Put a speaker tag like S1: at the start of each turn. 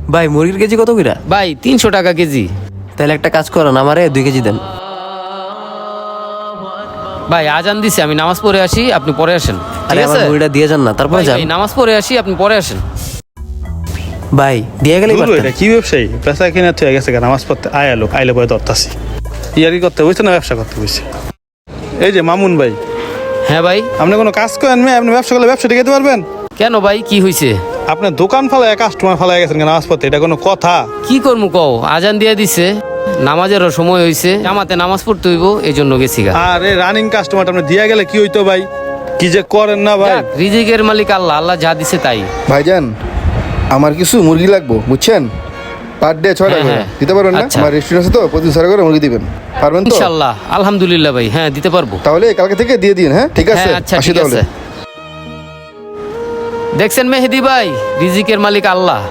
S1: ভাই মুরগির কেজি কত কইরা?
S2: ভাই 300 টাকা কেজি।
S1: তাহলে একটা কাজ করেন, আমারে 2 কেজি দেন।
S2: ভাই আজান দিছে, আমি নামাজ পড়ে আসি, আপনি পরে আসেন,
S1: আরে
S2: ঠিক
S1: আমার
S2: আছে?
S1: মুরগিটা দিয়ে যান না, তারপরে
S2: ভাই,
S1: যান।
S2: ভাই, নামাজ পড়ে আসি, আপনি পরে আসেন।
S1: ভাই দিয়ে গেলেই
S3: বুঝলো
S1: পারতেন।
S3: এটা কি ব্যবসায়ী পেশা কিনে থেকে গেছে কেন নামাজ পড়তে আইলে পরে ধরতাছি ইয়ারি করতে বুঝছে না ব্যবসা করতে বুঝছে। এই যে মামুন ভাই,
S2: হ্যাঁ ভাই।
S3: আপনি কোনো কাজ করেন মেয়ে, আপনি ব্যবসা করলে ব্যবসা টিকাতে পারবেন?
S2: কেন ভাই, কি হয়েছে?
S3: আপনার দোকান ফালায় কাস্টমার ফালায় গেছেন কেন নামাজ পড়তে, এটা কোনো কথা?
S2: কি করবো কও, আজান দিয়ে দিছে, নামাজেরও সময় হয়েছে, জামাতে নামাজ পড়তে হইব, এই জন্য গেছি গা।
S3: আরে রানিং কাস্টমার আপনি দিয়া গেলে কি হইতো ভাই? কি যে করেন না ভাই।
S2: যাক, রিজিকের মালিক আল্লাহ, আল্লাহ যা দিছে তাই।
S4: ভাইজান আমার কিছু মুরগি লাগবো বুঝছেন, পার ডে 6 টাকা
S2: হ্যাঁ,
S4: করে
S2: হ্যাঁ।
S4: দিতে পারবেন না?
S2: আচ্ছা।
S4: আমার রেস্টুরেন্ট আছে তো, প্রতিদিন 6 টাকা করে মুরগি দিবেন, পারবেন তো?
S2: ইনশাআল্লাহ, আলহামদুলিল্লাহ ভাই, হ্যাঁ দিতে পারবো।
S4: তাহলে কালকে থেকে দিয়ে দিন। হ্যাঁ ঠিক আছে,
S2: হ্যাঁ আচ্ছা,
S4: আসি
S2: ঠিক
S4: তাহলে।
S2: আছে। দেখছেন মেহেদি ভাই, রিজিকের মালিক আল্লাহ।